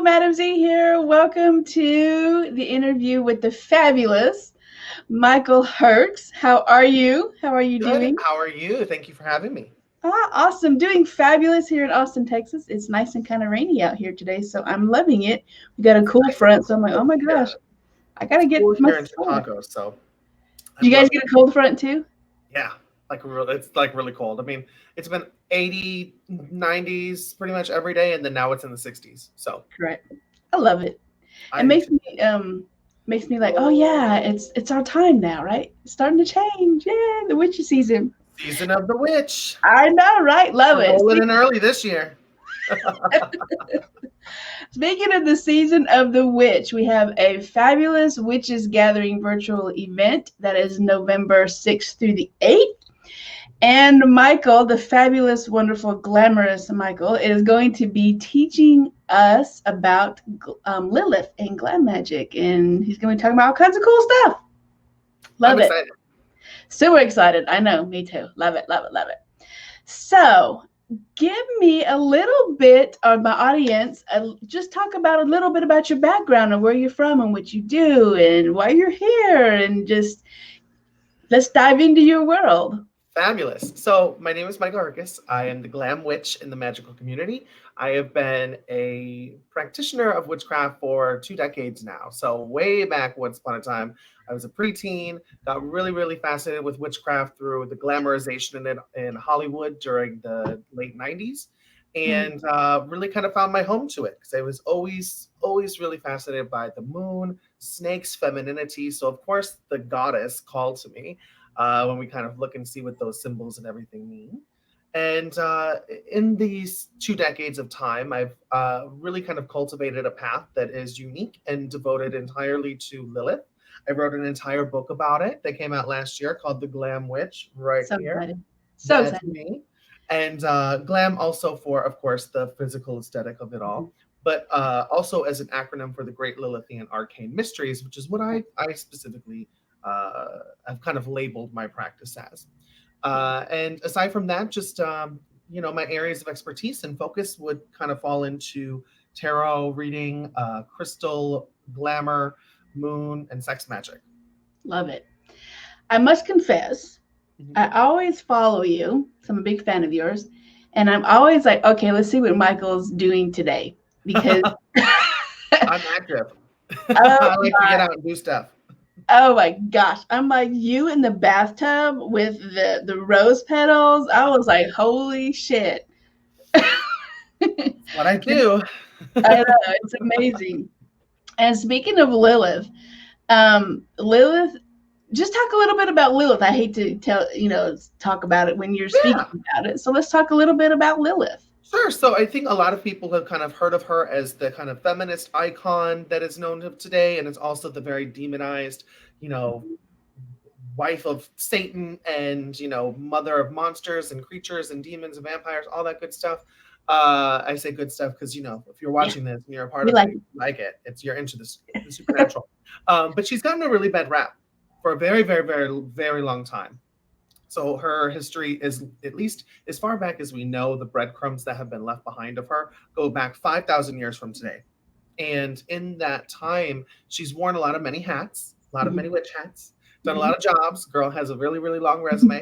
Madam Z here. Welcome to the interview with the fabulous Michael Herkes. How are you? How are you Good. doing? How are you? Thank you for having me. Awesome. Doing fabulous here in Austin, Texas. It's nice and kind of rainy out here today, so I'm loving it. We got a cool Nice and front, so I'm like, oh cool my here. gosh, I got to It's get cool my here in sweater. Chicago, so Do I'm you guys loving get it. a cold front too? Yeah, it's like really cold. I mean, it's been 80, 90s pretty much every day, and then now it's in the 60s. So Correct. I love it. It I do makes too. me like, oh yeah, it's our time now, right? It's starting to change. Yeah, the witchy season. Season of the Witch. I know, right? Love We're it. rolling in early this year. Speaking of the season of the witch, we have a fabulous witches gathering virtual event that is November 6th through the 8th. And Michael, the fabulous, wonderful, glamorous Michael, is going to be teaching us about Lilith and glam magic. And he's going to be talking about all kinds of cool stuff. I'm Love it. excited. Super excited. I know. Me too. Love it. Love it. Love it. So, give me a little bit of my audience. Just talk about a little bit about your background and where you're from and what you do and why you're here. And just let's dive into your world. Fabulous. So, my name is Michael Herkes. I am the Glam Witch in the magical community. I have been a practitioner of witchcraft for 2 decades now. So, way back once upon a time, I was a preteen, got really, really fascinated with witchcraft through the glamorization in Hollywood during the late 90s, and really kind of found my home to it because I was always really fascinated by the moon, snakes, femininity. So, of course, the goddess called to me when we kind of look and see what those symbols and everything mean. And in these 2 decades of time, I've really kind of cultivated a path that is unique and devoted entirely to Lilith. I wrote an entire book about it that came out last year called The Glam Witch, right So here. excited. So That's excited. me. And glam also for, of course, the physical aesthetic of it all, but also as an acronym for the Great Lilithian Arcane Mysteries, which is what I specifically have kind of labeled my practice as. And aside from that, just my areas of expertise and focus would kind of fall into tarot reading, crystal, glamour, moon, and sex magic. Love it. I must confess, Mhm. I always follow you. So I'm a big fan of yours. And I'm always like, okay, let's see what Michael's doing today. Because I'm active. oh I like to get out and do stuff. Oh my gosh. I'm like you in the bathtub with the rose petals. I was like, holy shit. What I do. I know, it's amazing. And speaking of Lilith, Lilith, just talk a little bit about Lilith. I hate to talk about it when you're Yeah. speaking about it. So let's talk a little bit about Lilith. Sure. So I think a lot of people have kind of heard of her as the kind of feminist icon that is known of today, and it's also the very demonized, you know, wife of Satan and mother of monsters and creatures and demons and vampires, all that good stuff. I say good stuff because if you're Yeah, watching this and you're a part we of like it, you like it. You're into this the supernatural. But she's gotten a really bad rap for a very, very, very, very long time. So her history is, at least as far back as we know, the breadcrumbs that have been left behind of her go back 5,000 years from today. And in that time, she's worn a lot of many hats, a lot of it. many witch hats, done a lot of jobs. Girl has a really, really long resume.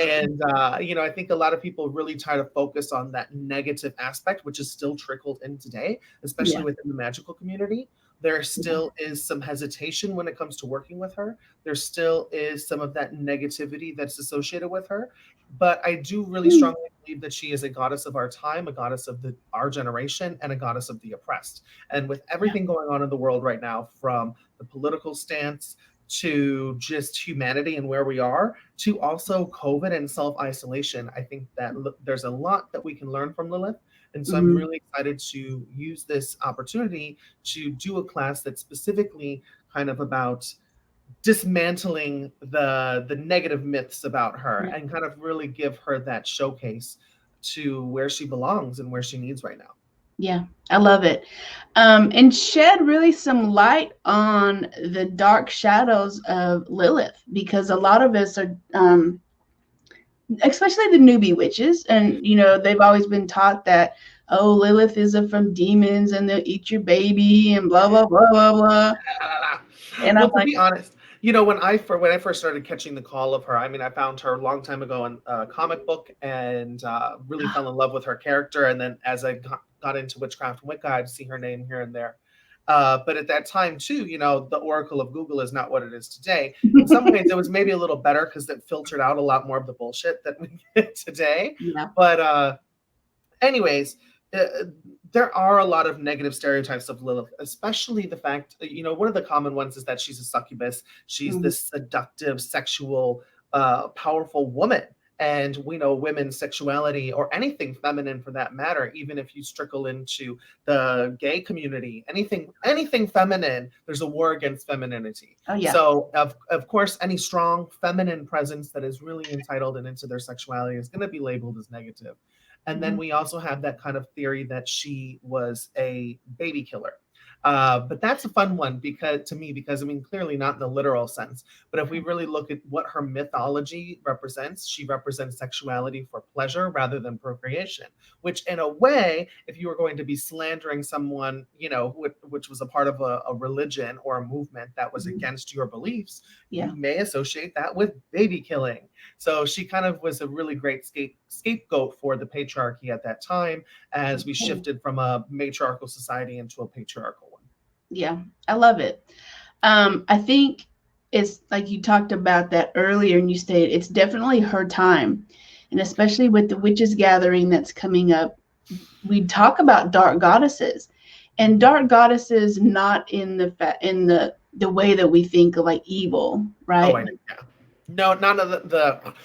And, I think a lot of people really try to focus on that negative aspect, which is still trickled in today, especially Yeah. within the magical community. There still is some hesitation when it comes to working with her. There still is some of that negativity that's associated with her. But I do really strongly believe that she is a goddess of our time, a goddess of our generation, and a goddess of the oppressed. And with Yeah. everything going on in the world right now, from the political stance to just humanity and where we are, to also COVID and self isolation, I think that there's a lot that we can learn from Lilith. And so I'm Mhm. really excited to use this opportunity to do a class that's specifically kind of about dismantling the negative myths about her Yeah. and kind of really give her that showcase to where she belongs and where she needs right now. Yeah, I love it. And shed really some light on the dark shadows of Lilith, because a lot of us are, especially the newbie witches, and they've always been taught that, oh, Lilith is from demons and they'll eat your baby and blah, blah, blah, blah, blah. And I'm Well, to like, be honest, when I first started catching the call of her, I mean, I found her a long time ago in a comic book and really fell in love with her character. And then as I got into witchcraft and Wicca, I'd see her name here and there. But at that time too, the Oracle of Google is not what it is today. In some ways, it was maybe a little better because it filtered out a lot more of the bullshit that we get today. yeah. But anyways, there are a lot of negative stereotypes of Lilith, especially the fact, one of the common ones is that she's a succubus. She's this seductive, sexual, powerful woman. And we know women's sexuality, or anything feminine for that matter, even if you trickle into the gay community, anything feminine, there's a war against femininity. Oh, yeah. So of course, any strong feminine presence that is really entitled and into their sexuality is going to be labeled as negative. And then we also have that kind of theory that she was a baby killer. But that's a fun one because I mean, clearly not in the literal sense, but if we really look at what her mythology represents, she represents sexuality for pleasure rather than procreation, which in a way, if you were going to be slandering someone, which was a part of a religion or a movement that was against your beliefs, you may associate that with baby killing. So she kind of was a really great scapegoat for the patriarchy at that time as we shifted from a matriarchal society into a patriarchal one. Yeah, I love it. I think it's like you talked about that earlier and you stated it's definitely her time. And especially with the witches gathering that's coming up, we talk about dark goddesses, and dark goddesses not in the way that we think of like evil, right? Oh, yeah. No, none of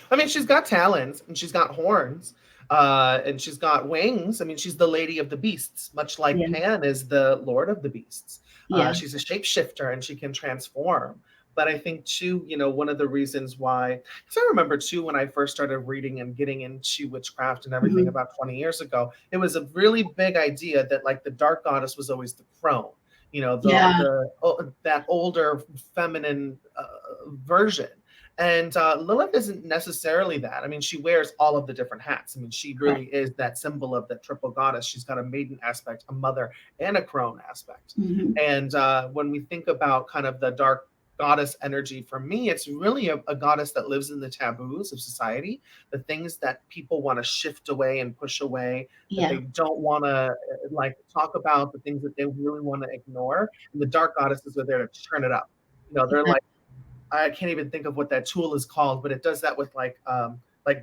I mean, she's got talons and she's got horns, and she's got wings. I mean, she's the lady of the beasts, much like Pan is the lord of the beasts. She's a shapeshifter and she can transform. But I think too, one of the reasons why, because I remember too, when I first started reading and getting into witchcraft and everything about 20 years ago, it was a really big idea that like the dark goddess was always the crone, that older feminine version. And Lilith isn't necessarily that. I mean, she wears all of the different hats. I mean, she really is that symbol of the triple goddess. She's got a maiden aspect, a mother, and a crone aspect. And when we think about kind of the dark goddess energy, for me, it's really a goddess that lives in the taboos of society, the things that people want to shift away and push away, that they don't want to like talk about, the things that they really want to ignore. And the dark goddesses are there to turn it up. They're like, I can't even think of what that tool is called, but it does that with like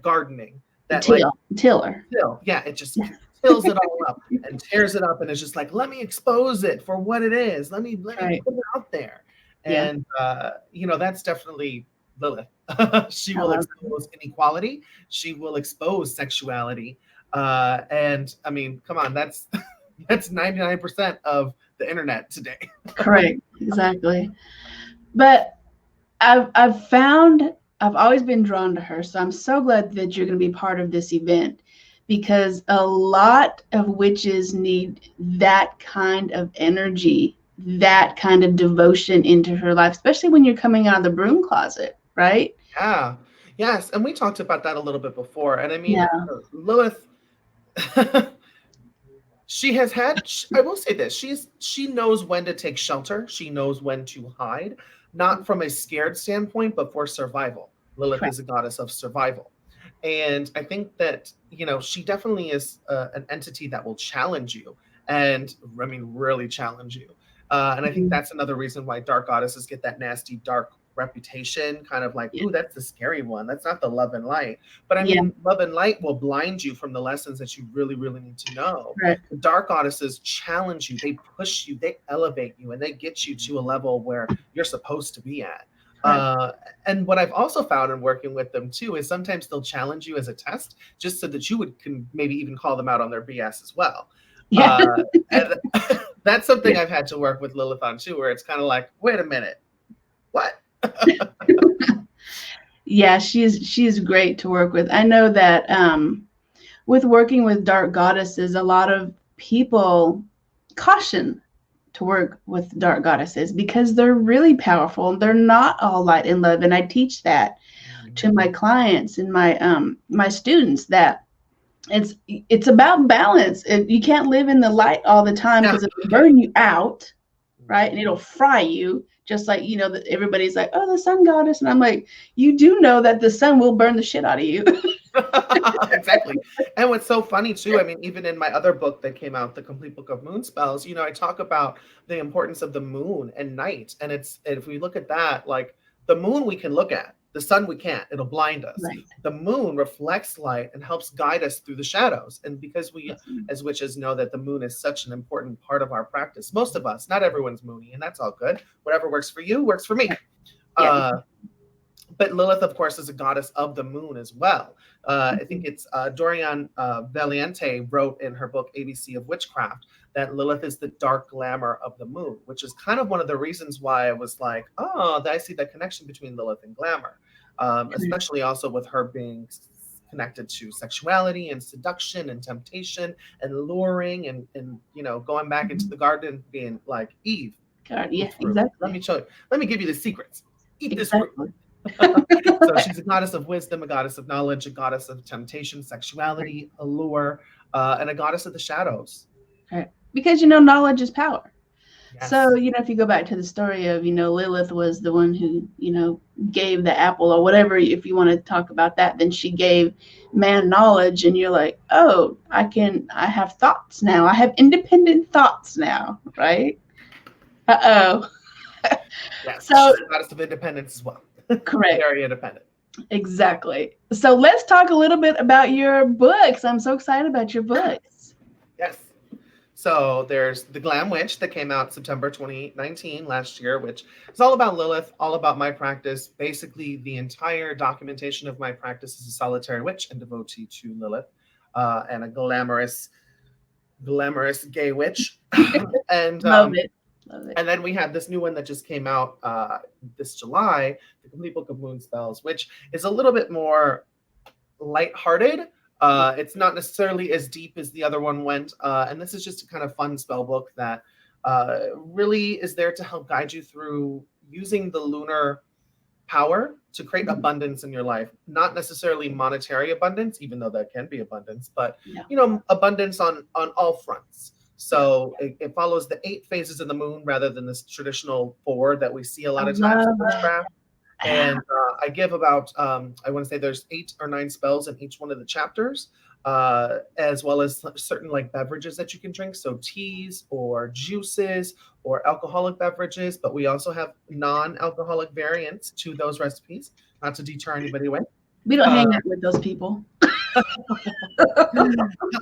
gardening. That tiller. Yeah, it just tills it all up and tears it up, and it's just like, let me expose it for what it is. Let me put it out there. And that's definitely Lilith. She will expose inequality. She will expose sexuality. And I mean, come on, that's 99% of the internet today. Correct. Exactly. But I've always been drawn to her. So I'm so glad that you're going to be part of this event, because a lot of witches need that kind of energy, that kind of devotion into her life, especially when you're coming out of the broom closet, right? Yeah. Yes. And we talked about that a little bit before. And I mean, Lilith, I will say this, she knows when to take shelter. She knows when to hide. Not from a scared standpoint, but for survival. Lilith is a goddess of survival. And I think that, she definitely is an entity that will challenge you. And I mean, really challenge you. And I think that's another reason why dark goddesses get that nasty, dark reputation, kind of like, ooh, that's the scary one. That's not the love and light. But I mean, love and light will blind you from the lessons that you really, really need to know. The dark goddesses challenge you. They push you. They elevate you. And they get you to a level where you're supposed to be at. And what I've also found in working with them too is sometimes they'll challenge you as a test just so that you can maybe even call them out on their BS as well. And that's something I've had to work with Lilith on too, where it's kind of like, wait a minute, what? Yeah, she's great to work with. I know that with working with dark goddesses, a lot of people caution to work with dark goddesses because they're really powerful. They're not all light and love, and I teach that to my clients and my students, that it's about balance. You can't live in the light all the time because it'll burn you out, right? And it'll fry you. Just like, everybody's like, oh, the sun goddess. And I'm like, you do know that the sun will burn the shit out of you. Exactly. And what's so funny too, I mean, even in my other book that came out, The Complete Book of Moon Spells, I talk about the importance of the moon and night. And if we look at that, like the moon we can look at, the sun we can't, it'll blind us. Right. The moon reflects light and helps guide us through the shadows. And because we as witches know that the moon is such an important part of our practice, most of us, not everyone's moony, and that's all good. Whatever works for you works for me. Yeah. But Lilith, of course, is a goddess of the moon as well. I think it's Dorian Valiente wrote in her book, ABC of Witchcraft, that Lilith is the dark glamour of the moon, which is kind of one of the reasons why I was like, oh, I see that connection between Lilith and glamour, especially also with her being connected to sexuality and seduction and temptation and luring and going back into the garden being like Eve. God, yeah, exactly. Let me show you. Let me give you the secrets. Eat this fruit. So she's a goddess of wisdom, a goddess of knowledge, a goddess of temptation, sexuality, allure, and a goddess of the shadows. Right. Because knowledge is power. Yes. So if you go back to the story of Lilith was the one who gave the apple or whatever, if you want to talk about that, then she gave man knowledge, and you're like, oh, I have thoughts now, I have independent thoughts now, right? Yes, so she's a goddess of independence as well. Correct. Very independent. Exactly. So let's talk a little bit about your books. I'm so excited about your books. Yes. So there's The Glam Witch that came out September 2019 last year, which is all about Lilith, all about my practice. Basically, the entire documentation of my practice is a solitary witch and devotee to Lilith, and a glamorous gay witch. And love it. And then we have this new one that just came out this July, The Complete Book of Moon Spells, which is a little bit more lighthearted. It's not necessarily as deep as the other one went. And this is just a kind of fun spell book that really is there to help guide you through using the lunar power to create abundance in your life. Not necessarily monetary abundance, even though that can be abundance, but abundance on all fronts. So it follows the 8 phases of the moon rather than this traditional 4 that we see a lot of times in witchcraft. And I give about, I want to say there's 8 or 9 spells in each one of the chapters, as well as certain like beverages that you can drink. So teas or juices or alcoholic beverages, but we also have non-alcoholic variants to those recipes, not to deter anybody away. We don't hang out with those people.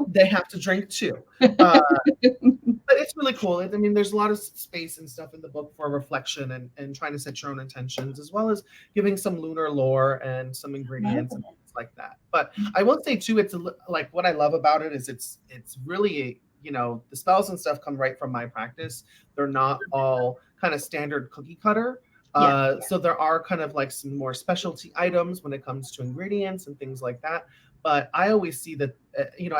They have to drink too. But it's really cool. I mean, there's a lot of space and stuff in the book for reflection and trying to set your own intentions, as well as giving some lunar lore and some ingredients and things like that. But I will say too, it's like what I love about it is it's really, the spells and stuff come right from my practice. They're not all kind of standard cookie cutter. So there are kind of like some more specialty items when it comes to ingredients and things like that. But I always see that,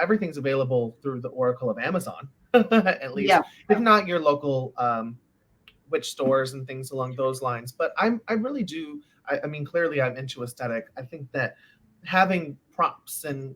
everything's available through the Oracle of Amazon, at least, if not your local witch stores and things along those lines. But I really do. I mean, clearly I'm into aesthetic. I think that having props and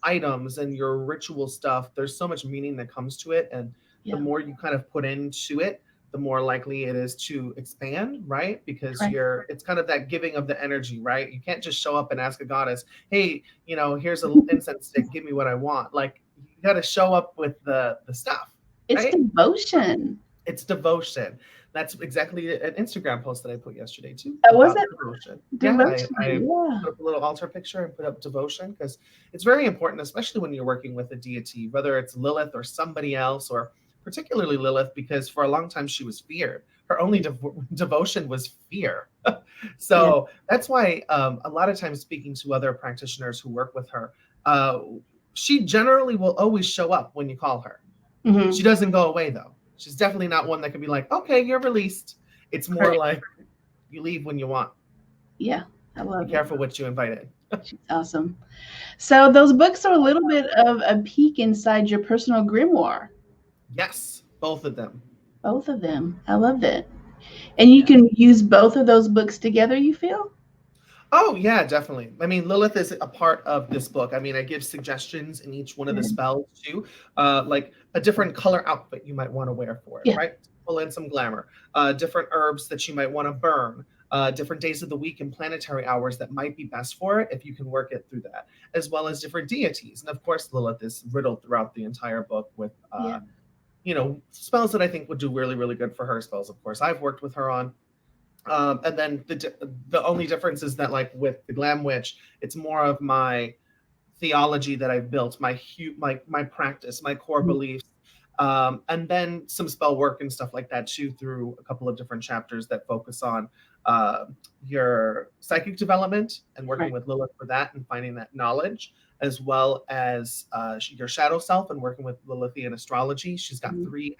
items and your ritual stuff, there's so much meaning that comes to it. And the more you kind of put into it, the more likely it is to expand, right? Because it's kind of that giving of the energy, right? You can't just show up and ask a goddess, hey, here's an incense stick, give me what I want. Like, you got to show up with the stuff. It's right? Devotion. It's devotion. That's exactly an Instagram post that I put yesterday too. Was it? Devotion. Devotion. I put up a little altar picture and put up devotion because it's very important, especially when you're working with a deity, whether it's Lilith or somebody else, or particularly Lilith, because for a long time she was feared. Her only devotion was fear. So that's why a lot of times speaking to other practitioners who work with her, she generally will always show up when you call her. Mm-hmm. She doesn't go away though. She's definitely not one that can be like, okay, you're released. It's more like you leave when you want. Yeah, I love it. Be careful what you invite in. She's awesome. So those books are a little bit of a peek inside your personal grimoire. Yes, both of them. Both of them. I love that. And you can use both of those books together, you feel? Oh yeah, definitely. I mean, Lilith is a part of this book. I mean, I give suggestions in each one of the Good. spells too, like a different color outfit you might want to wear for it, Yeah. right? Pull in some glamour. Different herbs that you might want to burn. Different days of the week and planetary hours that might be best for it if you can work it through that, as well as different deities. And of course, Lilith is riddled throughout the entire book with, Yeah. spells that I think would do really, really good for her. Spells, of course, I've worked with her on. And then the only difference is that, like with the Glam Witch, it's more of my theology that I've built, my practice, my core Mhm. beliefs, and then some spell work and stuff like that too, through a couple of different chapters that focus on uh, your psychic development and working Right. with Lilith for that and finding that knowledge, as well as your shadow self and working with Lilithian astrology. She's got Mhm. 3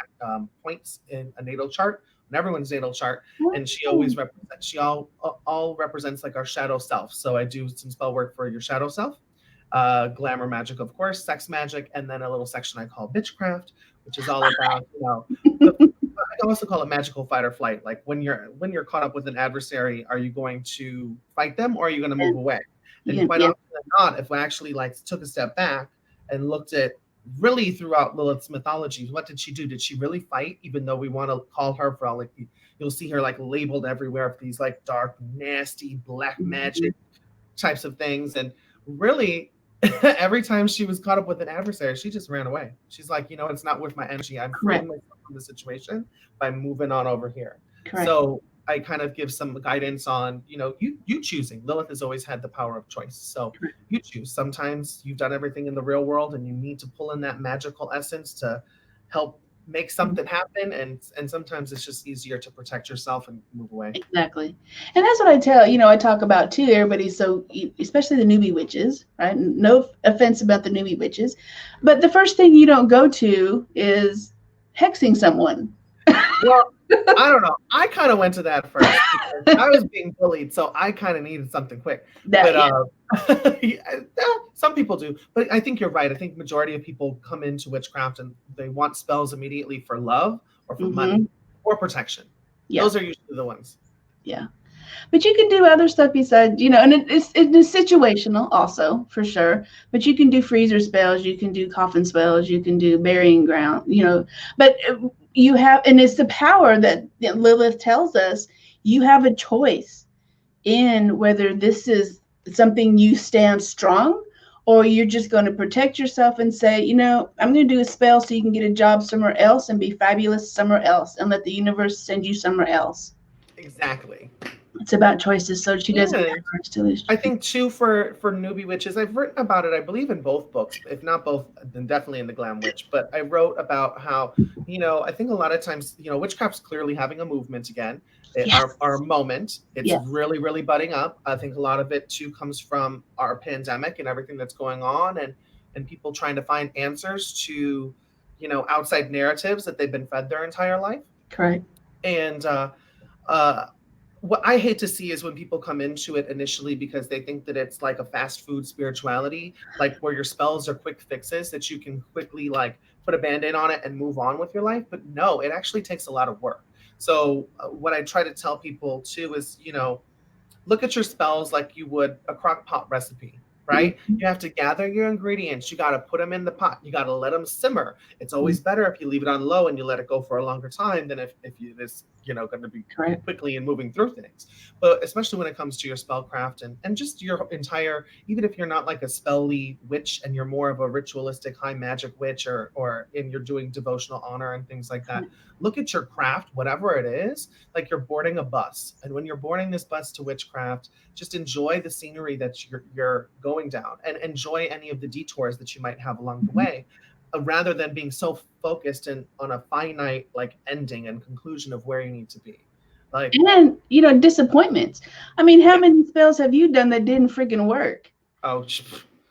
points in a natal chart, in everyone's natal chart, and she Oh, always represents. She all represents like our shadow self. So I do some spell work for your shadow self, glamour magic, of course, sex magic, and then a little section I call witchcraft, which is all about the. I also call it magical fight or flight. Like when you're caught up with an adversary, are you going to fight them or are you going to yeah. move away? You And can, quite yeah. often than not, if we actually like took a step back and looked at really throughout Lilith's mythology, what did she do? Did she really fight? Even though we want to call her for all like you'll see her like labeled everywhere for these like dark, nasty black Mhm. magic types of things. And really, every time she was caught up with an adversary, she just ran away. She's like, it's not worth my energy. I'm freeing Correct. myself from the situation by moving on over here. Correct. So I kind of give some guidance on, you choosing. Lilith has always had the power of choice. So Correct. you choose. Sometimes you've done everything in the real world and you need to pull in that magical essence to help make something happen. And sometimes it's just easier to protect yourself and move away. Exactly. And that's what I tell, I talk about too. Everybody's so, especially the newbie witches, right? No offense about the newbie witches, but the first thing you don't go to is hexing someone. Well, I don't know. I kind of went to that first because I was being bullied, so I kind of needed something quick. But That, yeah, yeah, some people do. But I think you're right. I think majority of people come into witchcraft and they want spells immediately for love or for hmm, money or protection. yeah, Those are usually the ones. yeah. But you can do other stuff besides, and it's situational also for sure. But you can do freezer spells, you can do coffin spells, you can do burying ground, But you have, and it's the power that Lilith tells us. You have a choice in whether this is something you stand strong, or you're just going to protect yourself and say, I'm going to do a spell so you can get a job somewhere else and be fabulous somewhere else, and let the universe send you somewhere else. Exactly. It's about choices, so she doesn't And have hers to lose. I think too for newbie witches, I've written about it. I believe in both books, if not both, then definitely in the Glam Witch. But I wrote about how I think a lot of times witchcraft's clearly having a movement again. Yes. Our moment, it's Yes. really really budding up. I think a lot of it too comes from our pandemic and everything that's going on, and people trying to find answers to outside narratives that they've been fed their entire life. Correct. And uh, what I hate to see is when people come into it initially because they think that it's like a fast food spirituality, like where your spells are quick fixes that you can quickly like put a band-aid on it and move on with your life. But no, it actually takes a lot of work. So what I try to tell people too is, look at your spells like you would a crock pot recipe, right? Mhm. You have to gather your ingredients. You got to put them in the pot. You got to let them simmer. It's Mhm. always better if you leave it on low and you let it go for a longer time than if you it's going to be Correct. quickly and moving through things. But especially when it comes to your spellcraft and just your entire, even if you're not like a spelly witch and you're more of a ritualistic high magic witch or and you're doing devotional honor and things like that, Correct. look at your craft, whatever it is, like you're boarding a bus. And when you're boarding this bus to witchcraft, just enjoy the scenery that you're going down and enjoy any of the detours that you might have along the Mhm. way, rather than being so focused on a finite like ending and conclusion of where you need to be. Like, And then, disappointments. I mean, how yeah, many spells have you done that didn't freaking work? oh,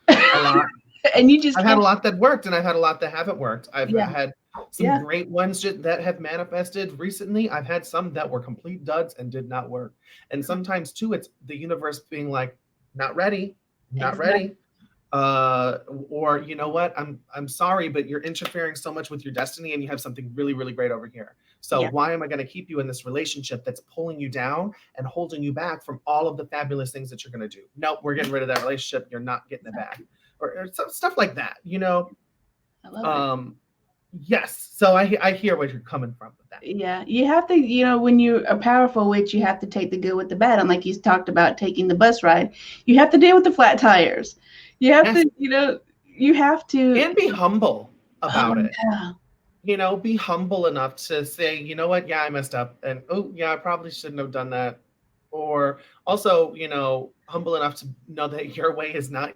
a lot. And you just I've had can't. a lot that worked and I've had a lot that haven't worked. I've Yeah. had some Yeah. great ones that have manifested recently. I've had some that were complete duds and did not work. And sometimes too, it's the universe being like, not ready, not Exactly. ready. or you know what, I'm sorry, but you're interfering so much with your destiny, and you have something really, really great over here. So Yeah. why am I going to keep you in this relationship that's pulling you down and holding you back from all of the fabulous things that you're going to do? Nope, we're getting rid of that relationship. You're not getting it back, or stuff like that. I love it. Um, yes. So I hear where you're coming from with that. Yeah, you have to, when you're a powerful witch, you have to take the good with the bad. And like you talked about taking the bus ride, you have to deal with the flat tires. You have Yes, to, you have to. and be humble Oh about it. yeah, Be humble enough to say, you know what, yeah, I messed up, and oh yeah, I probably shouldn't have done that. Or also, humble enough to know that your way is not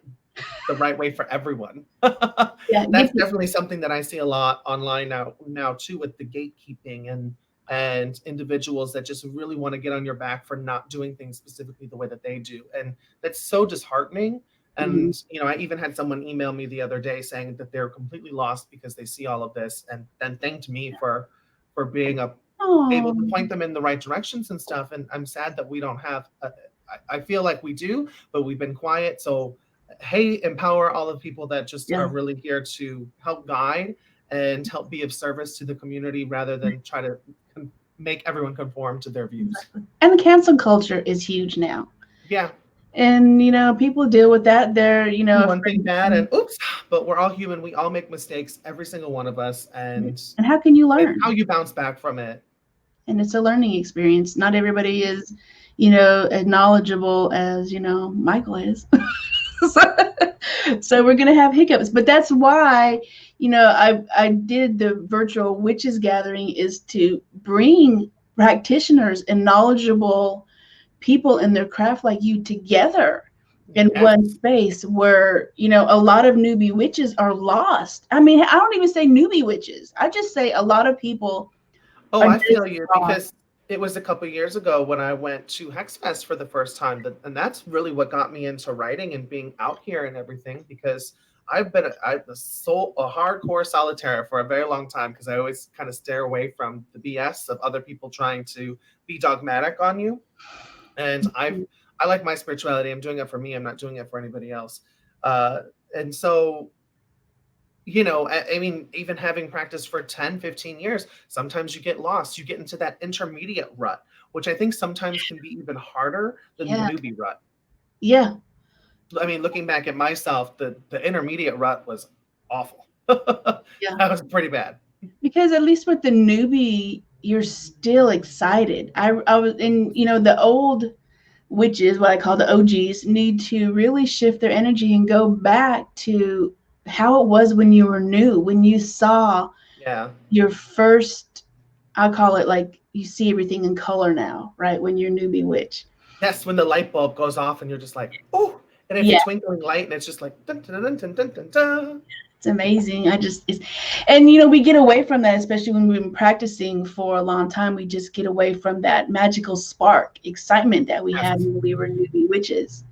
the right way for everyone. yeah. That's definitely something that I see a lot online now too, with the gatekeeping and individuals that just really want to get on your back for not doing things specifically the way that they do. And that's so disheartening. Mhm. And I even had someone email me the other day saying that they're completely lost because they see all of this, and then thanked me for being able Oh, to point them in the right directions and stuff. And I'm sad that we don't have I feel like we do, but we've been quiet. So hey, empower all the people that just are yeah. really here to help guide and help be of service to the community, rather than try to make everyone conform to their views. And the cancel culture is huge now. Yeah, And people deal with that. They're do one thing afraid. bad and oops, but we're all human. We all make mistakes, every single one of us, and And how can you it's learn? how you bounce back from it. And it's a learning experience. Not everybody is, as knowledgeable as Michael is. So we're gonna have hiccups, but that's why I did the virtual witches gathering, is to bring practitioners and knowledgeable people in their craft like you together in one Yes. space where a lot of newbie witches are lost. I mean, I don't even say newbie witches, I just say a lot of people Oh, are I just feel you, lost. because it was a couple years ago when I went to Hex Fest for the first time, and that's really what got me into writing and being out here and everything. Because I'm a hardcore solitaire for a very long time, because I always kind of stare away from the BS of other people trying to be dogmatic on you. And I like my spirituality. I'm doing it for me. I'm not doing it for anybody else. Uh, and so I mean, even having practiced for 10, 15 years, sometimes you get lost. You get into that intermediate rut, which I think sometimes can be even harder than the Yeah, newbie rut. yeah, I mean, looking back at myself, the intermediate rut was awful. That yeah. was pretty bad. Because at least with the newbie, you're still excited. I was in, the old witches, what I call the OGs, need to really shift their energy and go back to how it was when you were new, when you saw Yeah. your first, I call it like you see everything in color now, right? When you're newbie witch. Yes, when the light bulb goes off and you're just like, oh, and it's a Yeah, twinkling light and it's just like, dun, dun, dun, dun, dun, dun, dun. it's amazing. And we get away from that, especially when we've been practicing for a long time. We just get away from that magical spark, excitement that we had Yes. when we were newbie witches.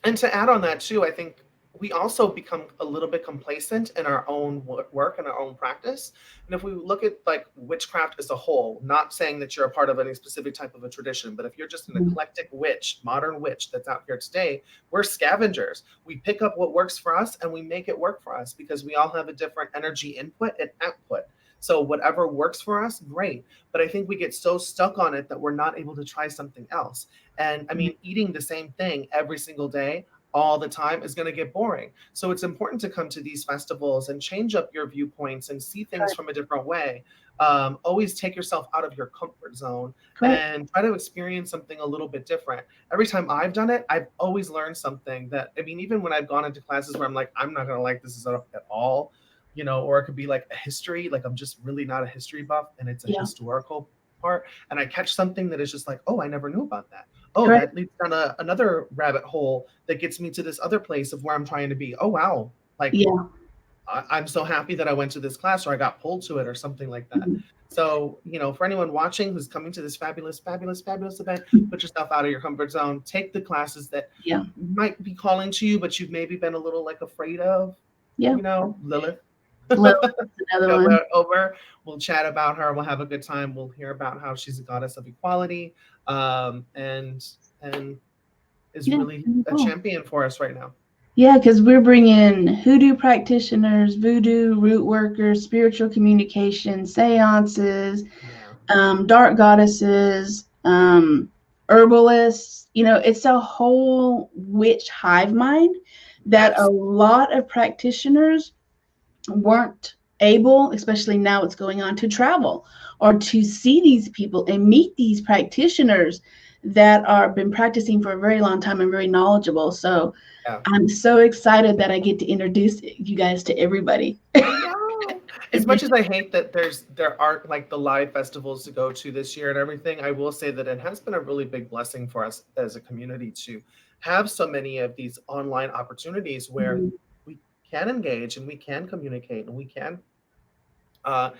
And to add on that too, I think we also become a little bit complacent in our own work and our own practice. And if we look at like witchcraft as a whole, not saying that you're a part of any specific type of a tradition, but if you're just an Mhm. eclectic witch, modern witch that's out here today, we're scavengers. We pick up what works for us and we make it work for us, because we all have a different energy input and output. So whatever works for us, great. But I think we get so stuck on it that we're not able to try something else. And I mean, eating the same thing every single day, all the time, is going to get boring. So it's important to come to these festivals and change up your viewpoints and see things Correct. from a different way. Always take yourself out of your comfort zone Correct. and try to experience something a little bit different. Every time I've done it, I've always learned something that, I mean, even when I've gone into classes where I'm like, I'm not going to like this at all, or it could be like a history, like I'm just really not a history buff and it's a Yeah. historical part. And I catch something that is just like, oh, I never knew about that. Oh, Correct. that leads down another rabbit hole that gets me to this other place of where I'm trying to be. Oh, wow. Like, Yeah. I'm so happy that I went to this class, or I got pulled to it, or something like that. Mhm. So, for anyone watching who's coming to this fabulous, fabulous, fabulous event, put yourself out of your comfort zone. Take the classes that Yeah. might be calling to you, but you've maybe been a little like afraid of, Yeah. Lilith. Lilith is another Go one. over. We'll chat about her. We'll have a good time. We'll hear about how she's a goddess of equality, and is Yeah. really Pretty a cool. champion for us right now. Yeah, because we're bringing hoodoo practitioners, voodoo, root workers, spiritual communication, seances, Yeah. dark goddesses, herbalists. It's a whole witch hive mind that a Yes. lot of practitioners weren't able, especially now it's going on, to travel or to see these people and meet these practitioners that are been practicing for a very long time and very knowledgeable. So Yeah. I'm so excited that I get to introduce you guys to everybody. I know. As much as I hate that there aren't like the live festivals to go to this year and everything, I will say that it has been a really big blessing for us as a community to have so many of these online opportunities where Mhm. we can engage and we can communicate and we can uh,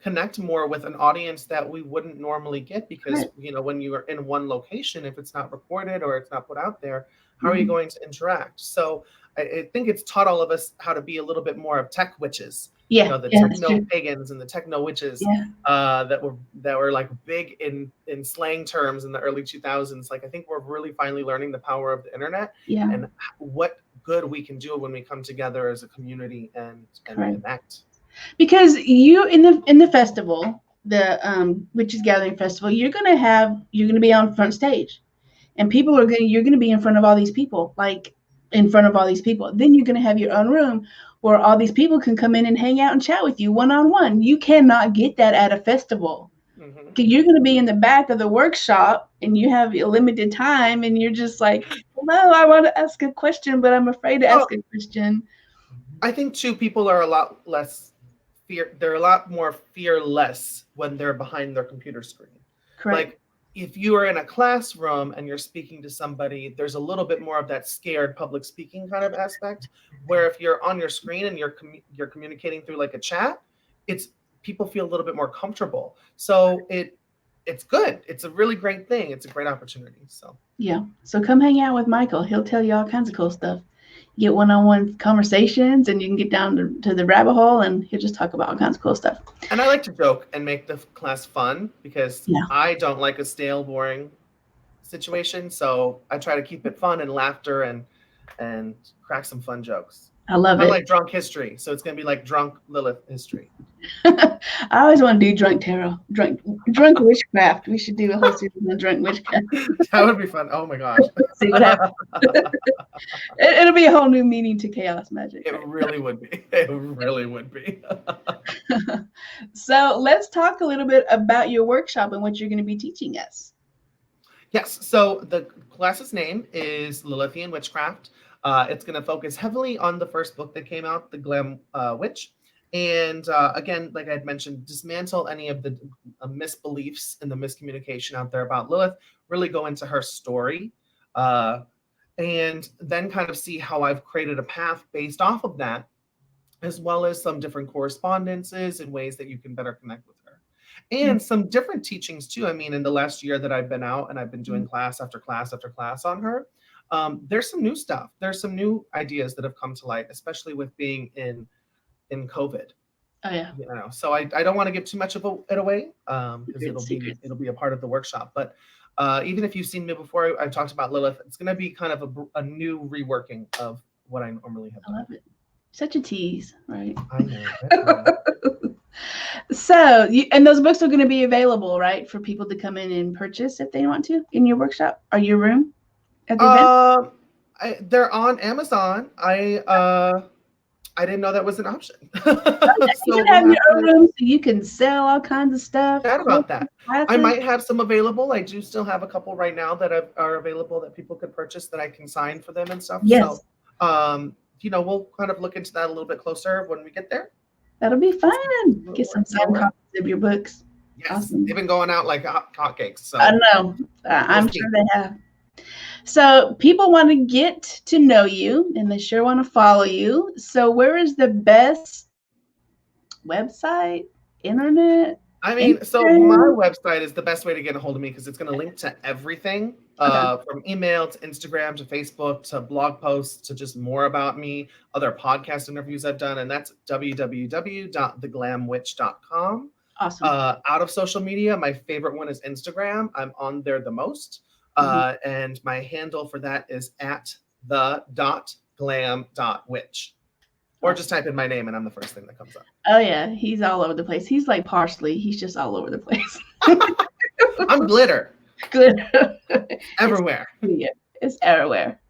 connect more with an audience that we wouldn't normally get because, Correct. when you are in one location, if it's not recorded or it's not put out there, how are you Mhm. going to interact? So I think it's taught all of us how to be a little bit more of tech witches, Yeah, the yeah, that's techno true. pagans and the techno witches Yeah, that were like big in slang terms in the early 2000s. Like I think we're really finally learning the power of the internet yeah, and what good we can do when we come together as a community and correct. connect. Because you in the festival, the Witches Gathering Festival, you're gonna be on front stage, and you're gonna be in front of all these people, like in front of all these people. Then you're gonna have your own room where all these people can come in and hang out and chat with you one on one. You cannot get that at a festival. Hmm. 'Cause you're gonna be in the back of the workshop and you have a limited time, and you're just like, "Hello, I want to ask a question, but I'm afraid to Well, ask a question." I think too, people are a lot less they're a lot more fearless when they're behind their computer screen. Correct. Like if you are in a classroom and you're speaking to somebody, there's a little bit more of that scared public speaking kind of aspect. Where if you're on your screen and you're communicating through like a chat, it's people feel a little bit more comfortable. So it's good. It's a really great thing. It's a great opportunity. So Yeah. So come hang out with Michael. He'll tell you all kinds of cool stuff. Get one-on-one conversations, and you can get down to the rabbit hole, and he'll just talk about all kinds of cool stuff. and I like to joke and make the class fun because Yeah, I don't like a stale, boring situation. So I try to keep it fun and laughter and crack some fun jokes. I love Kind of it. like drunk history. So it's gonna be like drunk Lilith history. I always want to do drunk tarot, drunk witchcraft. We should do a whole series on drunk witchcraft. That would be fun. Oh my gosh. See what happens. It'll be a whole new meaning to chaos magic, It right? really would be. It really would be. So let's talk a little bit about your workshop and what you're going to be teaching us. Yes. So the class's name is Lilithian Witchcraft. It's going to focus heavily on the first book that came out, the Glam Witch. And again, like I had mentioned, dismantle any of the misbeliefs and the miscommunication out there about Lilith, really go into her story, uh, and then kind of see how I've created a path based off of that, as well as some different correspondences and ways that you can better connect with her. Yeah. And some different teachings too. I mean, in the last year that I've been out and I've been doing class after class after class on her, there's some new stuff. There's some new ideas that have come to light, especially with being in COVID. Oh yeah. So I don't want to give too much of it away because Secrets. it'll be a part of the workshop. But even if you've seen me before, I've talked about Lilith. It's going to be kind of a new reworking of what I normally have I done. love it. Such a tease, right? I know. So, and those books are going to be available, right, for people to come in and purchase if they want to in your workshop or your room at the event? They're on Amazon. I didn't know that was an option. You So can we'll have your have own to room so you can sell all kinds of stuff, chat about that. I classes. might have some available. I do still have a couple right now that are available that people could purchase that I can sign for them and stuff. Yes, So, we'll kind of look into that a little bit closer when we get there. that'll be fun. We'll Get some work our signed way. copies of your books. Yes, Awesome. they've been going out like hotcakes. So I know. I'm see. sure they have. So people want to get to know you and they sure want to follow you. So where is the best website, internet, I mean, so my Instagram? website is the best way to get a hold of me because it's going to link to everything Okay. from email to Instagram to Facebook to blog posts to just more about me, other podcast interviews I've done, and that's www.theglamwitch.com. Awesome. Out of social media, my favorite one is Instagram. I'm on there the most. Mhm. And my handle for that is at the dot glam.witch. Or just type in my name and I'm the first thing that comes up. Oh yeah, he's all over the place. He's like parsley. He's just all over the place. I'm glitter. Glitter. Everywhere. It's everywhere.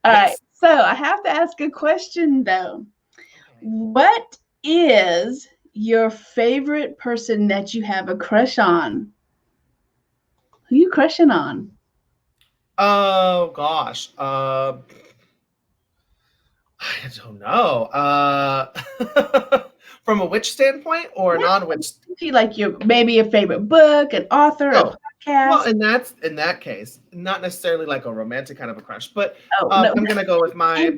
All right. So I have to ask a question though. Okay. What is your favorite person that you have a crush on? Who you crushing on? Oh gosh. I don't know. From a witch standpoint or non-witch? Like maybe a favorite book, an author, a podcast. Well, in that case, not necessarily like a romantic kind of a crush, but I'm gonna go with my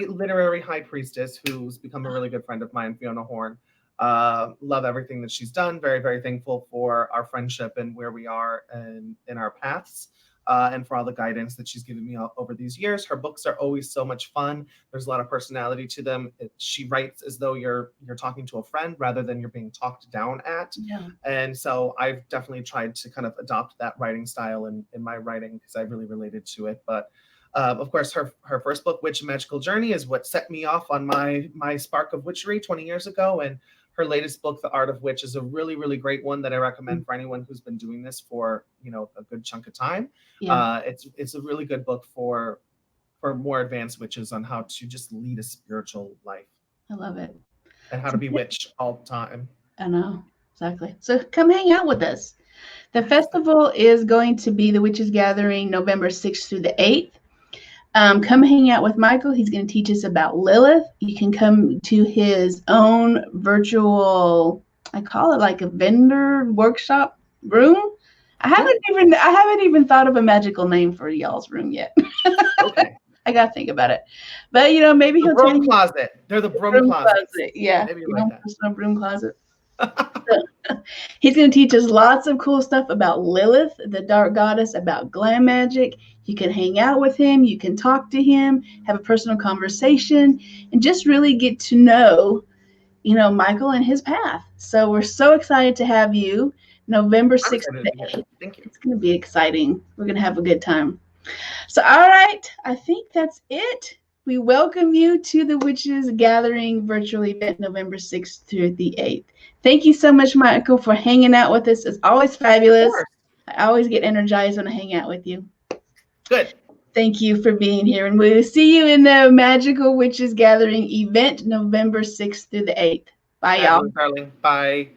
literary high priestess, who's become a really good friend of mine, Fiona Horn. Love everything that she's done. Very, very thankful for our friendship and where we are in our paths. And for all the guidance that she's given me over these years. Her books are always so much fun. There's a lot of personality to them. She writes as though you're talking to a friend rather than you're being talked down at. Yeah. And so I've definitely tried to kind of adopt that writing style in my writing because I really related to it. But of course, her first book, Witch and Magical Journey, is what set me off on my spark of witchery 20 years ago. And her latest book, The Art of Witch, is a really, really great one that I recommend for anyone who's been doing this for, a good chunk of time. Yeah. It's a really good book for more advanced witches on how to just lead a spiritual life. I love it. And how to be witch all the time. I know, exactly. So come hang out with us. The festival is going to be the Witches Gathering November 6th through the 8th. Come hang out with Michael. He's going to teach us about Lilith. You can come to his own virtual, I call it like a vendor workshop room. I haven't even thought of a magical name for y'all's room yet. Okay. I got to think about it. But, maybe he'll broom closet. They're the broom closet. Yeah. Maybe like that. Personal broom closet. He's going to teach us lots of cool stuff about Lilith, the Dark Goddess, about glam magic. You can hang out with him. You can talk to him, have a personal conversation, and just really get to know, Michael and his path. So we're so excited to have you. November 6th. Thank you. It's going to be exciting. We're going to have a good time. So, all right. I think that's it. We welcome you to the Witches Gathering virtual event November 6th through the 8th. Thank you so much, Michael, for hanging out with us. It's always fabulous. I always get energized when I hang out with you. Good. Thank you for being here. And we'll see you in the Magical Witches Gathering event November 6th through the 8th. Bye, y'all. Darling. Bye.